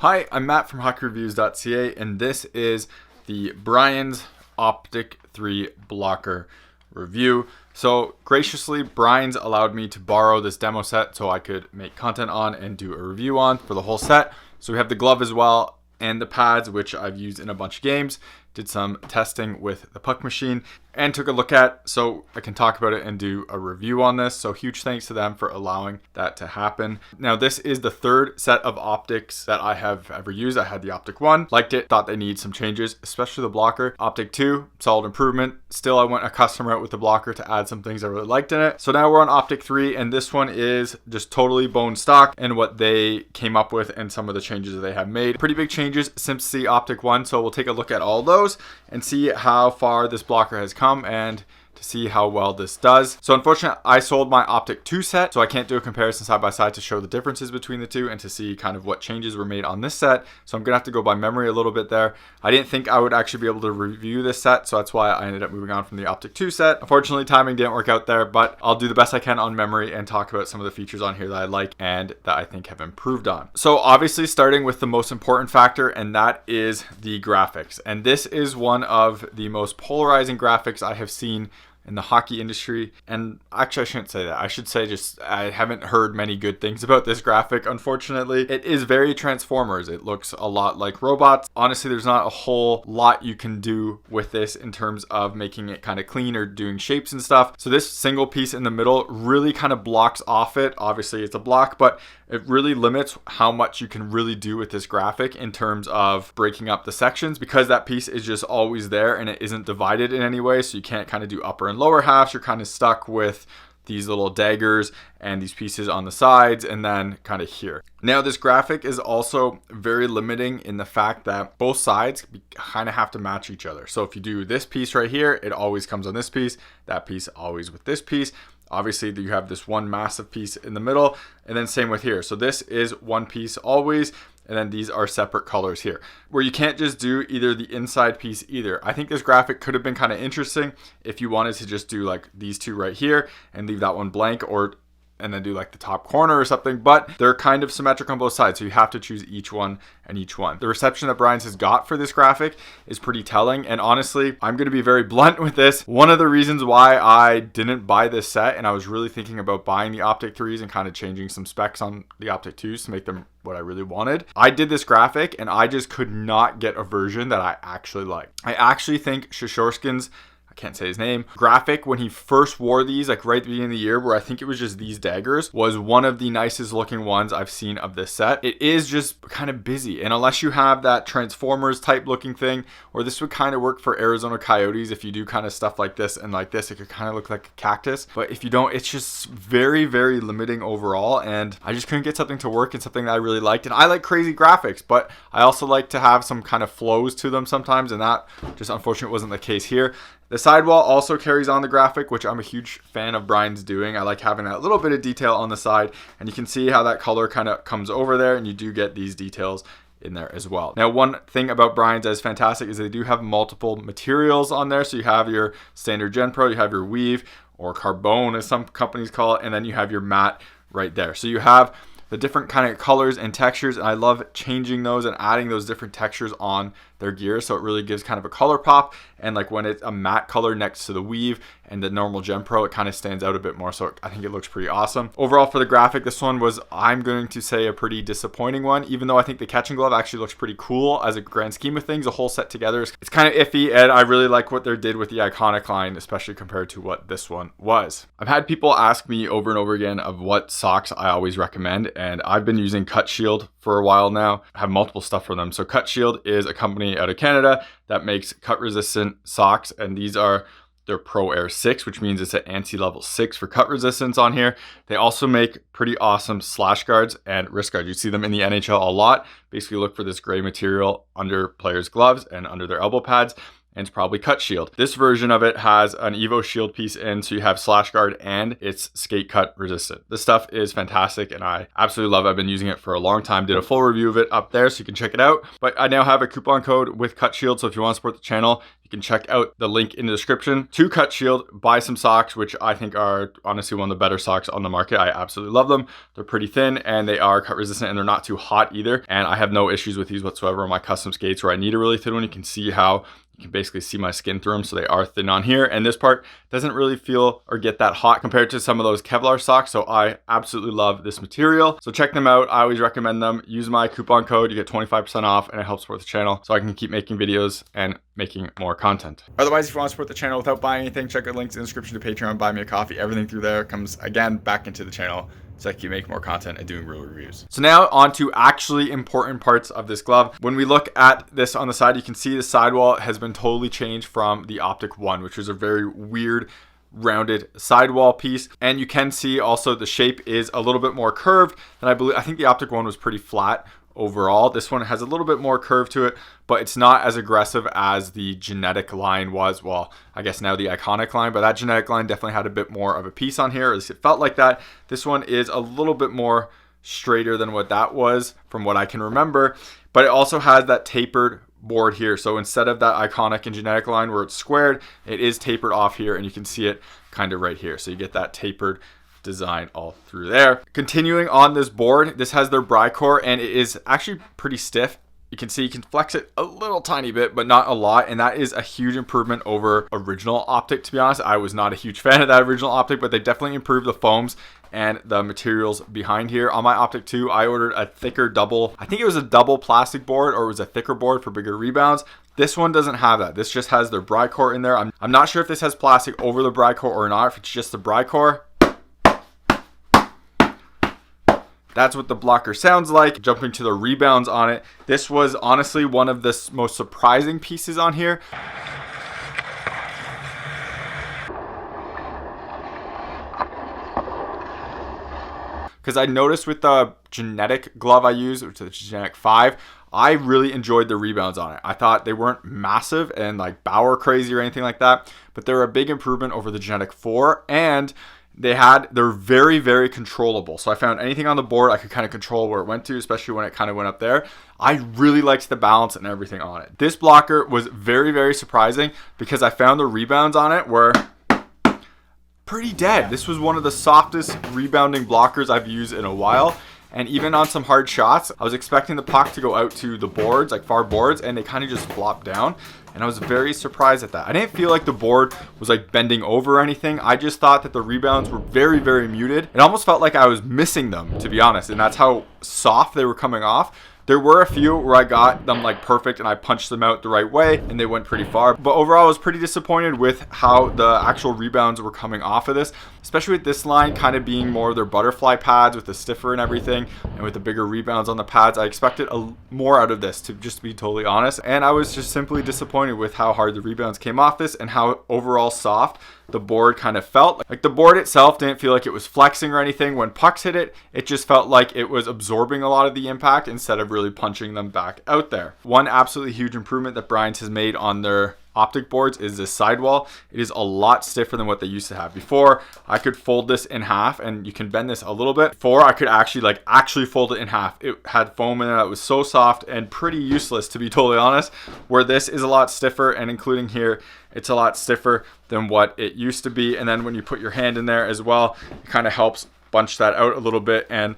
Hi, I'm Matt from hockeyreviews.ca, and this is the Brian's Optik 3 blocker review. So graciously, Brian's allowed me to borrow this demo set so I could make content on and do a review on for the whole set. So we have the glove as well and the pads, which I've used in a bunch of games. Did some testing with the puck machine and took a look at so I can talk about it and do a review on this. So huge thanks to them for allowing that to happen. Now this is the third set of optics that I have ever used. I had the Optik 1, liked it, thought they need some changes, especially the blocker. Optik 2, solid improvement. Still I went a custom route with the blocker to add some things I really liked in it. So now we're on Optik 3 and this one is just totally bone stock and what they came up with and some of the changes that they have made. Pretty big changes since the Optik 1, so we'll take a look at all those and see how far this blocker has come and to see how well this does. So unfortunately, I sold my Optik 2 set, so I can't do a comparison side by side to show the differences between the two and to see kind of what changes were made on this set. So I'm gonna have to go by memory a little bit there. I didn't think I would actually be able to review this set, so that's why I ended up moving on from the Optik 2 set. Unfortunately, timing didn't work out there, but I'll do the best I can on memory and talk about some of the features on here that I like and that I think have improved on. So obviously starting with the most important factor, and that is the graphics. And this is one of the most polarizing graphics I have seen in the hockey industry. And actually I shouldn't say that. I should say just I haven't heard many good things about this graphic, unfortunately. It is very Transformers. It looks a lot like robots. Honestly, there's not a whole lot you can do with this in terms of making it kind of clean or doing shapes and stuff. So this single piece in the middle really kind of blocks off it. Obviously it's a block, but it really limits how much you can really do with this graphic in terms of breaking up the sections, because that piece is just always there and it isn't divided in any way. So you can't kind of do upper and lower halves. You're kind of stuck with these little daggers and these pieces on the sides and then kind of here. Now this graphic is also very limiting in the fact that both sides kind of have to match each other. So if you do this piece right here, it always comes on this piece, that piece always with this piece. Obviously you have this one massive piece in the middle, and then same with here. So this is one piece always, and then these are separate colors here, where you can't just do either the inside piece either. I think this graphic could have been kind of interesting if you wanted to just do like these two right here and leave that one blank, or and then do like the top corner or something, but they're kind of symmetric on both sides, so you have to choose each one and each one. The reception that Brian's has got for this graphic is pretty telling, and honestly, I'm going to be very blunt with this. One of the reasons why I didn't buy this set, and I was really thinking about buying the Optik 3s and kind of changing some specs on the Optik 2s to make them what I really wanted. I did this graphic and I just could not get a version that I actually liked. I actually think Shoshorskin's, can't say his name, graphic when he first wore these, like right at the beginning of the year, where I think it was just these daggers, was one of the nicest looking ones I've seen of this set. It is just kind of busy, and unless you have that Transformers type looking thing, or this would kind of work for Arizona Coyotes if you do kind of stuff like this and like this, it could kind of look like a cactus, but if you don't, it's just very, very limiting overall, and I just couldn't get something to work and something that I really liked. And I like crazy graphics, but I also like to have some kind of flows to them sometimes, and that just unfortunately wasn't the case here. The sidewall also carries on the graphic, which I'm a huge fan of Brian's doing. I like having that little bit of detail on the side, and you can see how that color kind of comes over there, and you do get these details in there as well. Now, one thing about Brian's that is fantastic is they do have multiple materials on there. So you have your standard Gen Pro, you have your weave or carbone as some companies call it, and then you have your matte right there. So you have the different kind of colors and textures, and I love changing those and adding those different textures on their gear, so it really gives kind of a color pop. And like when it's a matte color next to the weave and the normal Gen Pro, it kind of stands out a bit more, so I think it looks pretty awesome. Overall for the graphic, this one was, I'm going to say, a pretty disappointing one, even though I think the catching glove actually looks pretty cool as a grand scheme of things. The whole set together it's kind of iffy, and I really like what they did with the iconic line, especially compared to what this one was. I've had people ask me over and over again of what socks I always recommend, and I've been using Cutshield for a while now. I have multiple stuff from them. So Cutshield is a company out of Canada that makes cut resistant socks, and these are their Pro Air 6, which means it's an anti-level 6 for cut resistance on here. They also make pretty awesome slash guards and wrist guards. You see them in the NHL a lot. Basically look for this gray material under players' gloves and under their elbow pads, and it's probably Cutshield. This version of it has an Evo Shield piece in, so you have slash guard and it's skate cut resistant. This stuff is fantastic and I absolutely love it. I've been using it for a long time. Did a full review of it up there so you can check it out. But I now have a coupon code with Cutshield, so if you want to support the channel, you can check out the link in the description to Cutshield, buy some socks, which I think are honestly one of the better socks on the market. I absolutely love them. They're pretty thin and they are cut resistant and they're not too hot either. And I have no issues with these whatsoever on my custom skates where I need a really thin one. You can see how you can basically see my skin through them, so they are thin on here. And this part doesn't really feel or get that hot compared to some of those Kevlar socks. So I absolutely love this material. So check them out. I always recommend them. Use my coupon code. You get 25% off and it helps support the channel so I can keep making videos and making more content. Otherwise, if you want to support the channel without buying anything, check out links in the description to Patreon, buy me a coffee. Everything through there comes again back into the channel so I can make more content and doing real reviews. So now on to actually important parts of this glove. When we look at this on the side, you can see the sidewall has been totally changed from the Optik 1, which was a very weird rounded sidewall piece. And you can see also the shape is a little bit more curved than I think the Optik 1 was pretty flat overall. This one has a little bit more curve to it, but it's not as aggressive as the genetic line was. Well, I guess now the iconic line, but that genetic line definitely had a bit more of a piece on here. At least it felt like that. This one is a little bit more straighter than what that was from what I can remember, but it also has that tapered board here. So instead of that iconic and genetic line where it's squared, it is tapered off here, and you can see it kind of right here. So you get that tapered design all through there. Continuing on this board, this has their Bri-Core and it is actually pretty stiff. You can see you can flex it a little tiny bit, but not a lot. And that is a huge improvement over original Optik, to be honest. I was not a huge fan of that original Optik, but they definitely improved the foams and the materials behind here. On my Optik 2, I ordered a thicker double, I think it was a double plastic board or it was a thicker board for bigger rebounds. This one doesn't have that. This just has their Bri-Core in there. I'm not sure if this has plastic over the Bri-Core or not. If it's just the Bri-Core, that's what the blocker sounds like. Jumping to the rebounds on it, this was honestly one of the most surprising pieces on here. Because I noticed with the genetic glove I use, which is the genetic 5, I really enjoyed the rebounds on it. I thought they weren't massive and like Bauer crazy or anything like that, but they're a big improvement over the genetic 4, and they're very, very controllable. So I found anything on the board, I could kind of control where it went to, especially when it kind of went up there. I really liked the balance and everything on it. This blocker was very, very surprising because I found the rebounds on it were pretty dead. This was one of the softest rebounding blockers I've used in a while. And even on some hard shots, I was expecting the puck to go out to the boards, like far boards, and they kind of just flopped down. And I was very surprised at that. I didn't feel like the board was like bending over or anything. I just thought that the rebounds were very, very muted. It almost felt like I was missing them, to be honest. And that's how soft they were coming off. There were a few where I got them like perfect and I punched them out the right way and they went pretty far. But overall, I was pretty disappointed with how the actual rebounds were coming off of this, especially with this line kind of being more of their butterfly pads with the stiffer and everything, and with the bigger rebounds on the pads. I expected more out of this, to just be totally honest. And I was just simply disappointed with how hard the rebounds came off this and how overall soft the board kind of felt. Like the board itself didn't feel like it was flexing or anything. When pucks hit it, it just felt like it was absorbing a lot of the impact instead of really punching them back out there. One absolutely huge improvement that Brian's has made on their Optik boards is this sidewall. It is a lot stiffer than what they used to have. Before, I could fold this in half and you can bend this a little bit. Before, I could actually fold it in half. It had foam in it that was so soft and pretty useless, to be totally honest, where this is a lot stiffer, and including here, it's a lot stiffer than what it used to be. And then when you put your hand in there as well, it kind of helps bunch that out a little bit, and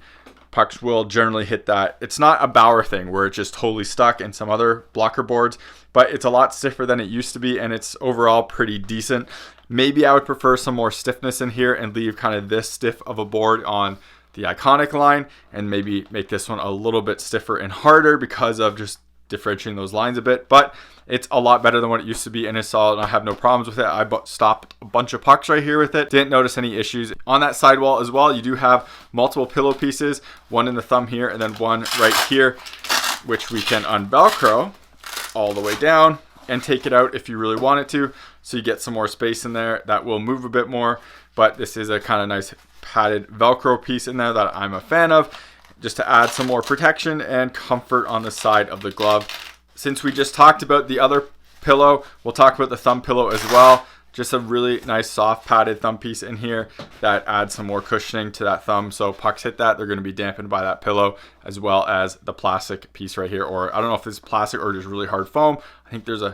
pucks will generally hit that. It's not a Bauer thing where it's just totally stuck in some other blocker boards, but it's a lot stiffer than it used to be, and it's overall pretty decent. Maybe I would prefer some more stiffness in here and leave kind of this stiff of a board on the iconic line, and maybe make this one a little bit stiffer and harder because of just differentiating those lines a bit. But it's a lot better than what it used to be, and it's solid, and I have no problems with it. I stopped a bunch of pucks right here with it. Didn't notice any issues. On that sidewall as well, you do have multiple pillow pieces, one in the thumb here and then one right here, which we can unvelcro all the way down and take it out if you really wanted to, so you get some more space in there. That will move a bit more, but this is a kind of nice padded Velcro piece in there that I'm a fan of, just to add some more protection and comfort on the side of the glove. Since we just talked about the other pillow, we'll talk about the thumb pillow as well. Just a really nice soft padded thumb piece in here that adds some more cushioning to that thumb. So pucks hit that, they're going to be dampened by that pillow, as well as the plastic piece right here. Or I don't know if it's plastic or just really hard foam. I think there's a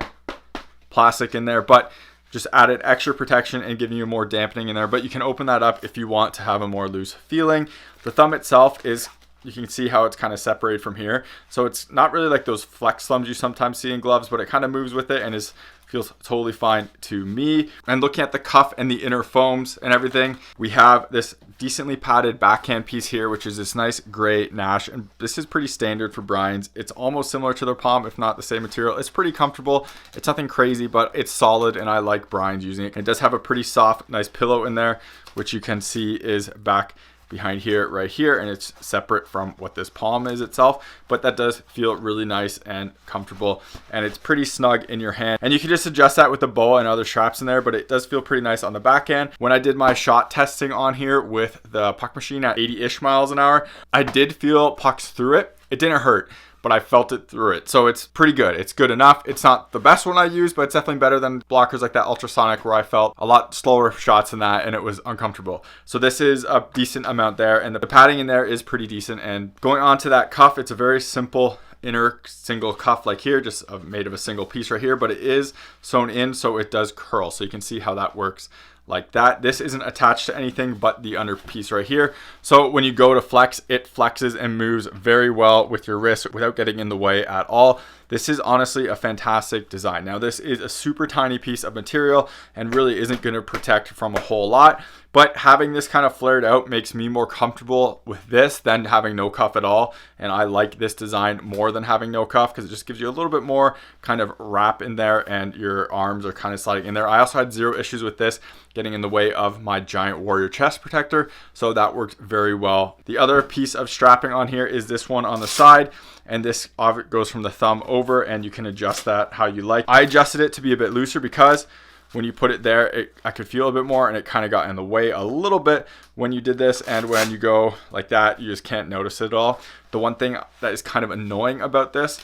plastic in there, but just added extra protection and giving you more dampening in there. But you can open that up if you want to have a more loose feeling. The thumb itself is, you can see how it's kind of separated from here. So it's not really like those flex thumbs you sometimes see in gloves, but it kind of moves with it and feels totally fine to me. And looking at the cuff and the inner foams and everything, we have this decently padded backhand piece here, which is this nice gray Nash. And this is pretty standard for Brian's. It's almost similar to their palm, if not the same material. It's pretty comfortable. It's nothing crazy, but it's solid, and I like Brian's using it. It does have a pretty soft, nice pillow in there, which you can see is back behind here, right here, and it's separate from what this palm is itself, but that does feel really nice and comfortable, and it's pretty snug in your hand. And you can just adjust that with the boa and other straps in there, but it does feel pretty nice on the backhand. When I did my shot testing on here with the puck machine at 80-ish miles an hour, I did feel pucks through it. It didn't hurt, but I felt it through it. So it's pretty good. It's good enough. It's not the best one I use, but it's definitely better than blockers like that ultrasonic, where I felt a lot slower shots than that and it was uncomfortable. So this is a decent amount there, and the padding in there is pretty decent. And going on to that cuff, it's a very simple inner single cuff like here, just made of a single piece right here, but it is sewn in, so it does curl. So you can see how that works like that. This isn't attached to anything but the under piece right here. So when you go to flex, it flexes and moves very well with your wrist without getting in the way at all. This is honestly a fantastic design. Now this is a super tiny piece of material and really isn't going to protect from a whole lot, but having this kind of flared out makes me more comfortable with this than having no cuff at all. And I like this design more than having no cuff, because it just gives you a little bit more kind of wrap in there and your arms are kind of sliding in there. I also had zero issues with this getting in the way of my giant warrior chest protector, so that works very well. The other piece of strapping on here is this one on the side, and this goes from the thumb over, and you can adjust that how you like. I adjusted it to be a bit looser because when you put it there, I could feel a bit more, and it kind of got in the way a little bit when you did this. And when you go like that, you just can't notice it at all. The one thing that is kind of annoying about this,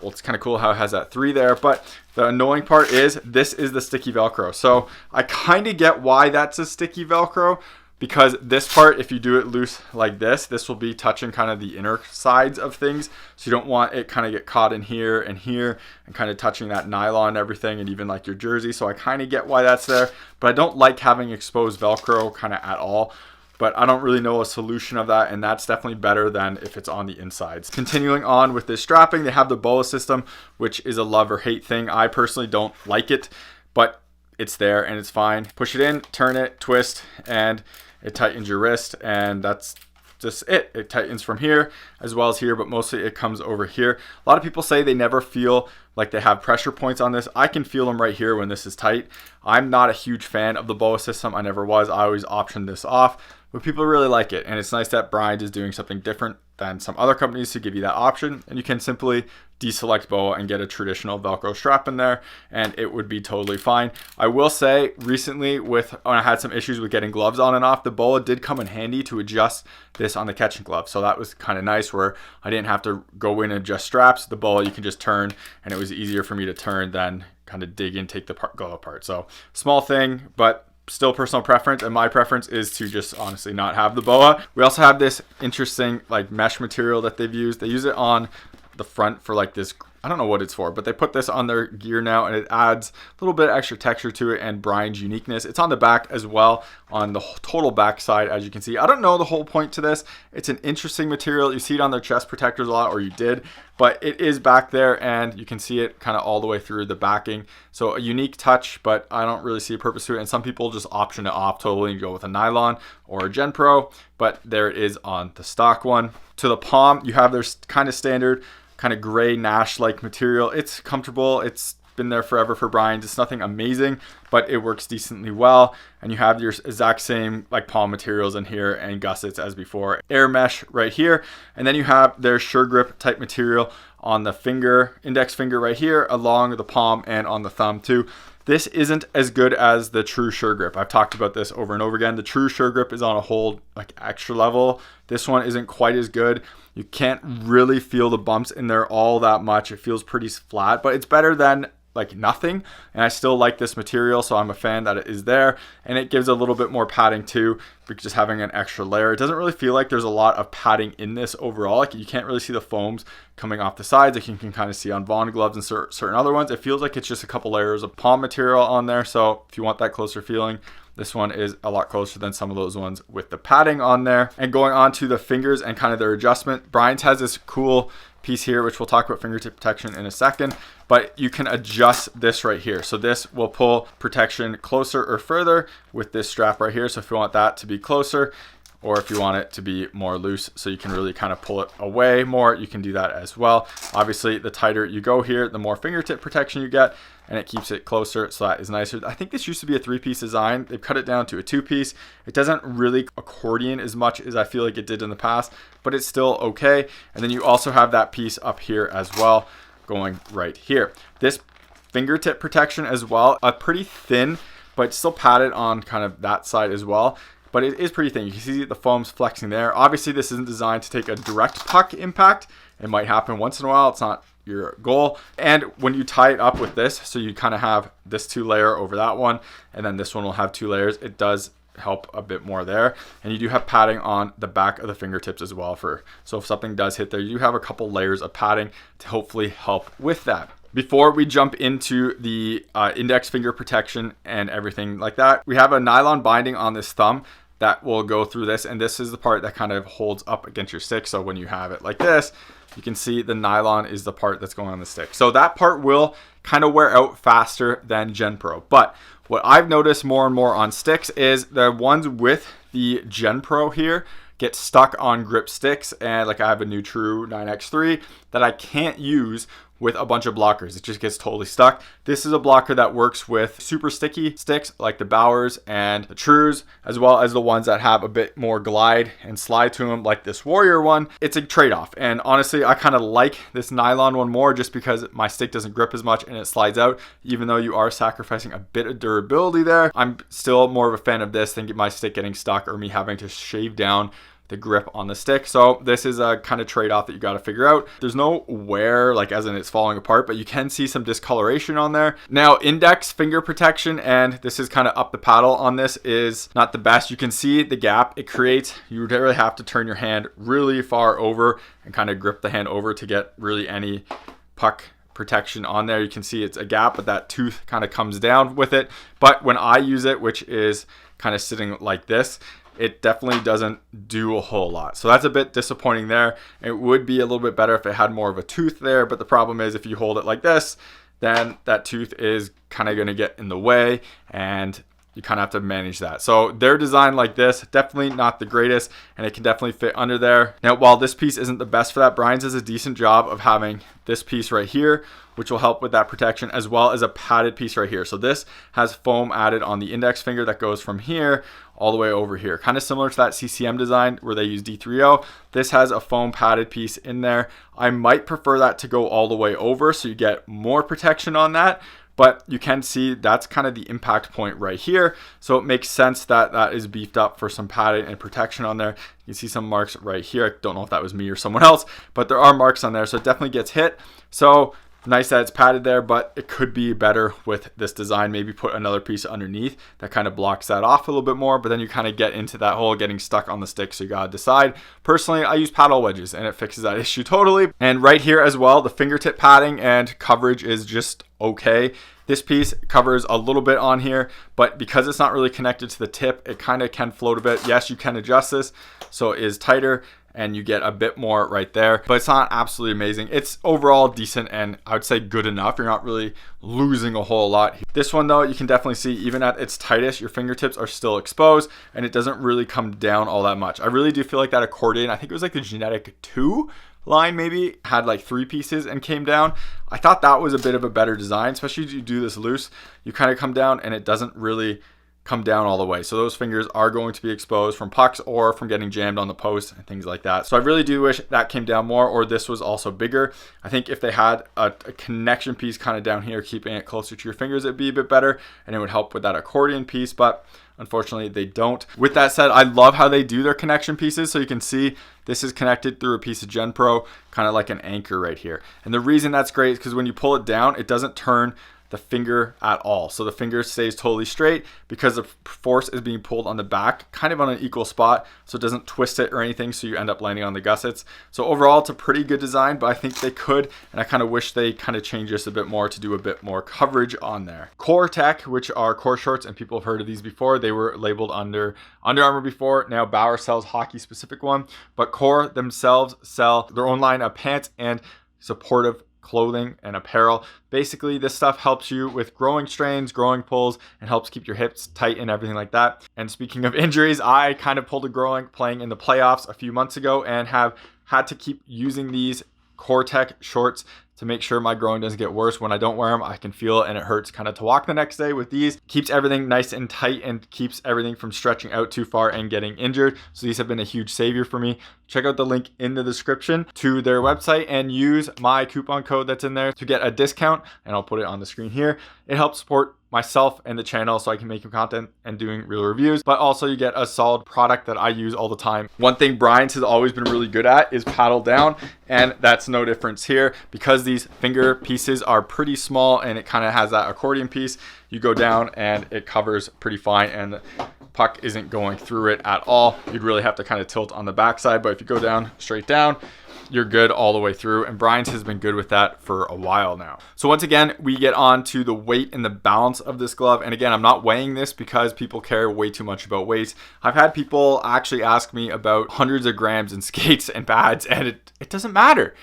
well, it's kind of cool how it has that 3 there, but the annoying part is this is the sticky Velcro. So I kind of get why that's a sticky Velcro, because this part, if you do it loose like this will be touching kind of the inner sides of things. So you don't want it kind of get caught in here and kind of touching that nylon and everything, and even like your jersey. So I kind of get why that's there, but I don't like having exposed Velcro kind of at all. But I don't really know a solution of that, and that's definitely better than if it's on the insides. Continuing on with this strapping, they have the boa system, which is a love or hate thing. I personally don't like it, but it's there and it's fine. Push it in, turn it, twist, and it tightens your wrist, and that's just it. It tightens from here as well as here, but mostly it comes over here. A lot of people say they never feel like they have pressure points on this. I can feel them right here when this is tight. I'm not a huge fan of the boa system. I never was. I always optioned this off, but people really like it, and it's nice that Brian's is doing something different than some other companies to give you that option. And you can simply deselect boa and get a traditional Velcro strap in there, and it would be totally fine. I will say recently, when I had some issues with getting gloves on and off, the boa did come in handy to adjust this on the catching glove. So that was kind of nice, where I didn't have to go in and adjust straps. The boa you can just turn, and it was easier for me to turn than kind of dig in, take the glove apart. So small thing, but still personal preference, and my preference is to just honestly not have the boa. We also have this interesting like mesh material that they've used. They use it on the front for like this, I don't know what it's for, but they put this on their gear now, and it adds a little bit of extra texture to it and Brian's uniqueness. It's on the back as well, on the total back side, as you can see. I don't know the whole point to this. It's an interesting material. You see it on their chest protectors a lot, or you did, but it is back there, and you can see it kind of all the way through the backing. So a unique touch, but I don't really see a purpose to it. And some people just option it off totally and go with a nylon or a Gen Pro, but there it is on the stock one. To the palm, you have their kind of standard kind of gray Nash-like material. It's comfortable. It's been there forever for Brian's. It's nothing amazing, but it works decently well. And you have your exact same like palm materials in here and gussets as before. Air mesh right here. And then you have their Sure Grip type material on the finger, index finger right here, along the palm and on the thumb too. This isn't as good as the True Sure Grip. I've talked about this over and over again. The True Sure Grip is on a whole like extra level. This one isn't quite as good. You can't really feel the bumps in there all that much. It feels pretty flat, but it's better than like nothing. And I still like this material. material, so I'm a fan that it is there, and it gives a little bit more padding too, just having an extra layer. It doesn't really feel like there's a lot of padding in this overall. Like, you can't really see the foams coming off the sides like you can kind of see on Vaughn gloves and certain other ones. It feels like it's just a couple layers of palm material on there. So if you want that closer feeling, this one is a lot closer than some of those ones with the padding on there. And going on to the fingers and kind of their adjustment, Brian's has this cool piece here, which we'll talk about fingertip protection in a second, but you can adjust this right here. So this will pull protection closer or further with this strap right here. So if you want that to be closer, or if you want it to be more loose, so you can really kind of pull it away more, you can do that as well. Obviously, the tighter you go here, the more fingertip protection you get, and it keeps it closer, so that is nicer. I think this used to be a 3-piece design. They've cut it down to a 2-piece. It doesn't really accordion as much as I feel like it did in the past, but it's still okay. And then you also have that piece up here as well, going right here. This fingertip protection as well, pretty thin, but still padded on kind of that side as well. But it is pretty thin. You can see the foam's flexing there. Obviously, this isn't designed to take a direct puck impact. It might happen once in a while. It's not your goal. And when you tie it up with this, so you kind of have this 2-layer over that one, and then this one will have 2 layers, it does help a bit more there. And you do have padding on the back of the fingertips as well, so if something does hit there, you have a couple layers of padding to hopefully help with that. Before we jump into the index finger protection and everything like that, we have a nylon binding on this thumb that will go through this, and this is the part that kind of holds up against your stick. So when you have it like this, you can see the nylon is the part that's going on the stick. So that part will kind of wear out faster than Gen Pro. But what I've noticed more and more on sticks is the ones with the Gen Pro here get stuck on grip sticks, and like I have a new True 9X3 that I can't use with a bunch of blockers. It just gets totally stuck. This is a blocker that works with super sticky sticks like the Bowers and the Trues, as well as the ones that have a bit more glide and slide to them like this Warrior one. It's a trade-off, and honestly I kind of like this nylon one more just because my stick doesn't grip as much and it slides out. Even though you are sacrificing a bit of durability there, I'm still more of a fan of this than my stick getting stuck or me having to shave down the grip on the stick. So this is a kind of trade-off that you got to figure out. There's no wear, like as in it's falling apart, but you can see some discoloration on there. Now, index finger protection, and this is kind of up the paddle on this, is not the best. You can see the gap it creates. You really have to turn your hand really far over and kind of grip the hand over to get really any puck protection on there. You can see it's a gap, but that tooth kind of comes down with it. But when I use it, which is kind of sitting like this, it definitely doesn't do a whole lot. So that's a bit disappointing there. It would be a little bit better if it had more of a tooth there, but the problem is if you hold it like this, then that tooth is kind of going to get in the way, and you kind of have to manage that. So they're designed like this, definitely not the greatest, and it can definitely fit under there. Now, while this piece isn't the best for that, Brian's does a decent job of having this piece right here, which will help with that protection, as well as a padded piece right here. So this has foam added on the index finger that goes from here all the way over here. Kind of similar to that CCM design where they use D3O. This has a foam padded piece in there. I might prefer that to go all the way over so you get more protection on that. But you can see that's kind of the impact point right here. So it makes sense that that is beefed up for some padding and protection on there. You can see some marks right here. I don't know if that was me or someone else, but there are marks on there. So it definitely gets hit. So nice that it's padded there, but it could be better with this design. Maybe put another piece underneath that kind of blocks that off a little bit more, but then you kind of get into that whole getting stuck on the stick, so you gotta decide. Personally, I use paddle wedges and it fixes that issue totally. And right here as well, the fingertip padding and coverage is just okay. This piece covers a little bit on here, but because it's not really connected to the tip, it kind of can float a bit. Yes, you can adjust this so it is tighter, and you get a bit more right there, but it's not absolutely amazing. It's overall decent, and I would say good enough. You're not really losing a whole lot. This one though, you can definitely see even at its tightest, your fingertips are still exposed, and it doesn't really come down all that much. I really do feel like that accordion, I think it was like the Genetic 2 line maybe, had like 3 pieces and came down. I thought that was a bit of a better design, especially if you do this loose. You kind of come down and it doesn't really come down all the way. So those fingers are going to be exposed from pucks or from getting jammed on the post and things like that. So I really do wish that came down more, or this was also bigger. I think if they had a connection piece kind of down here, keeping it closer to your fingers, it'd be a bit better, and it would help with that accordion piece, but unfortunately they don't. With that said, I love how they do their connection pieces. So you can see this is connected through a piece of Gen Pro, kind of like an anchor right here. And the reason that's great is because when you pull it down, it doesn't turn the finger at all. So the finger stays totally straight because the force is being pulled on the back kind of on an equal spot, so it doesn't twist it or anything, so you end up landing on the gussets. So overall, it's a pretty good design, but I think they could, and I kind of wish they kind of changed this a bit more to do a bit more coverage on there. Coretech, which are core shorts, and people have heard of these before. They were labeled under Under Armour before. Now Bauer sells hockey specific one, but Core themselves sell their own line of pants and supportive clothing and apparel. Basically, this stuff helps you with growing strains, growing pulls, and helps keep your hips tight and everything like that. And speaking of injuries, I kind of pulled a groin playing in the playoffs a few months ago and have had to keep using these Coretech shorts to make sure my groin doesn't get worse. When I don't wear them, I can feel it and it hurts kind of to walk the next day. With these, keeps everything nice and tight and keeps everything from stretching out too far and getting injured. So these have been a huge savior for me. Check out the link in the description to their website and use my coupon code that's in there to get a discount, and I'll put it on the screen here. It helps support myself and the channel so I can make content and doing real reviews, but also you get a solid product that I use all the time. One thing Brian's has always been really good at is paddle down, and that's no difference here because these finger pieces are pretty small and it kind of has that accordion piece. You go down and it covers pretty fine, and the puck isn't going through it at all. You'd really have to kind of tilt on the backside, but if you go down, straight down, you're good all the way through, and Brian's has been good with that for a while now. So once again, we get on to the weight and the balance of this glove. And again, I'm not weighing this because people care way too much about weights. I've had people actually ask me about hundreds of grams in skates and pads, and it doesn't matter.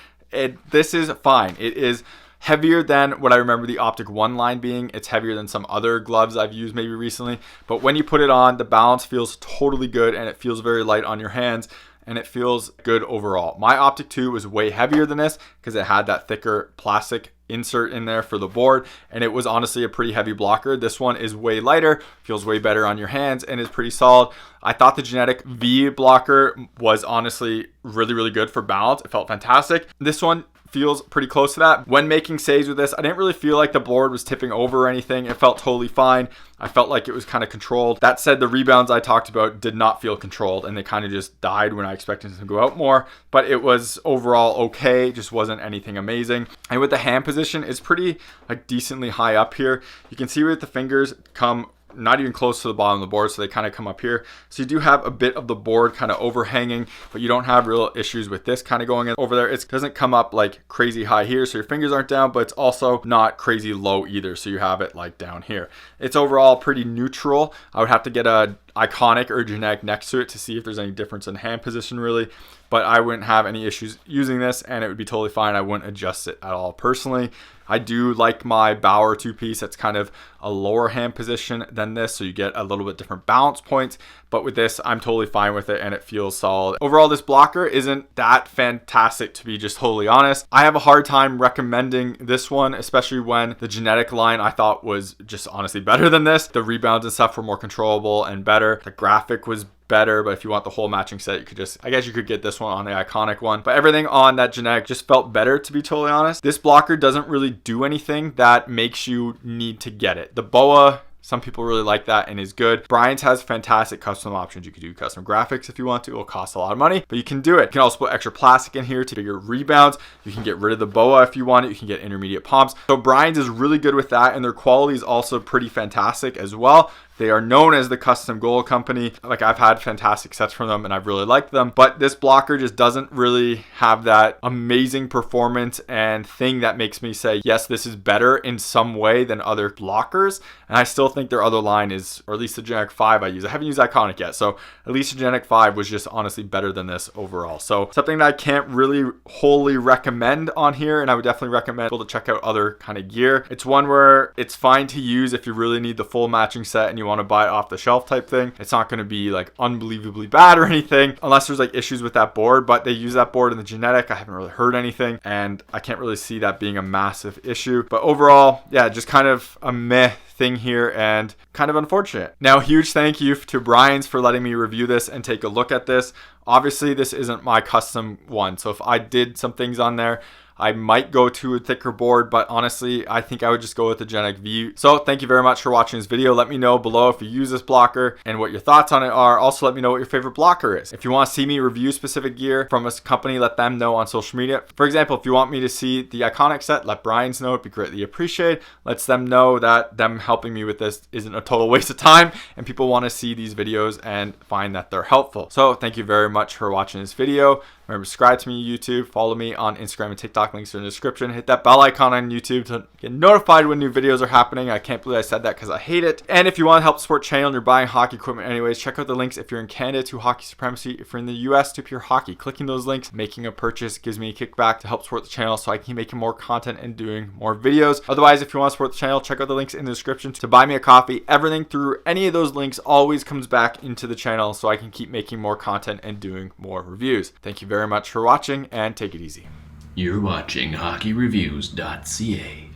This is fine. It is heavier than what I remember the Optik 1 line being. It's heavier than some other gloves I've used maybe recently, but when you put it on, the balance feels totally good and it feels very light on your hands, and it feels good overall. My Optik 2 was way heavier than this because it had that thicker plastic insert in there for the board, and it was honestly a pretty heavy blocker. This one is way lighter, feels way better on your hands, and is pretty solid. I thought the Genetic V blocker was honestly really, really good for balance. It felt fantastic. This one feels pretty close to that. When making saves with this, I didn't really feel like the board was tipping over or anything. It felt totally fine. I felt like it was kind of controlled. That said, the rebounds I talked about did not feel controlled, and they kind of just died when I expected them to go out more, but it was overall okay, just wasn't anything amazing. And with the hand position, it's pretty like decently high up here. You can see with the fingers come not even close to the bottom of the board, so they kind of come up here. So you do have a bit of the board kind of overhanging, but you don't have real issues with this kind of going in over there. It doesn't come up like crazy high here, so your fingers aren't down, but it's also not crazy low either, so you have it like down here. It's overall pretty neutral. I would have to get a Iconic or Genetic next to it to see if there's any difference in hand position really, but I wouldn't have any issues using this, and it would be totally fine. I wouldn't adjust it at all personally. I do like my Bauer two-piece. That's kind of a lower hand position than this, so you get a little bit different balance points, but with this, I'm totally fine with it, and it feels solid. Overall, this blocker isn't that fantastic, to be just totally honest. I have a hard time recommending this one, especially when the Genetic line I thought was just honestly better than this. The rebounds and stuff were more controllable and better. The graphic was better, but if you want the whole matching set, you could just, I guess you could get this one on the Iconic one, but everything on that Genetic just felt better, to be totally honest. This blocker doesn't really do anything that makes you need to get it. The BOA, some people really like that and is good. Brian's has fantastic custom options. You can do custom graphics if you want to. It'll cost a lot of money, but you can do it. You can also put extra plastic in here to do your rebounds. You can get rid of the BOA if you want it. You can get intermediate pumps. So Brian's is really good with that, and their quality is also pretty fantastic as well. They are known as the custom goal company. Like, I've had fantastic sets from them and I've really liked them, but this blocker just doesn't really have that amazing performance and thing that makes me say, yes, this is better in some way than other blockers. And I still think their other line is, or at least the Genetic 5 I use. I haven't used Iconic yet, so at least the Genetic 5 was just honestly better than this overall. So something that I can't really wholly recommend on here, and I would definitely recommend people to check out other kind of gear. It's one where it's fine to use if you really need the full matching set and you want to buy it off the shelf type thing. It's not going to be like unbelievably bad or anything unless there's like issues with that board, but they use that board in the Genetic. I haven't really heard anything, and I can't really see that being a massive issue. But overall, yeah, just kind of a meh thing here and kind of unfortunate. Now, huge thank you to Brian's for letting me review this and take a look at this. Obviously, this isn't my custom one, so if I did some things on there, I might go to a thicker board, but honestly, I think I would just go with the Genic V. So thank you very much for watching this video. Let me know below if you use this blocker and what your thoughts on it are. Also, let me know what your favorite blocker is. If you want to see me review specific gear from a company, let them know on social media. For example, if you want me to see the Iconic set, let Brian's know. It'd be greatly appreciated. Lets them know that them helping me with this isn't a total waste of time and people want to see these videos and find that they're helpful. So thank you very much for watching this video. Remember, subscribe to me on YouTube, follow me on Instagram and TikTok, links are in the description. Hit that bell icon on YouTube to get notified when new videos are happening. I can't believe I said that because I hate it. And if you want to help support the channel and you're buying hockey equipment anyways, check out the links if you're in Canada to Hockey Supremacy, if you're in the US to Pure Hockey. Clicking those links, making a purchase gives me a kickback to help support the channel so I can keep making more content and doing more videos. Otherwise, if you want to support the channel, check out the links in the description to buy me a coffee. Everything through any of those links always comes back into the channel so I can keep making more content and doing more reviews. Thank you very much for watching and take it easy. You're watching HockeyReviews.ca.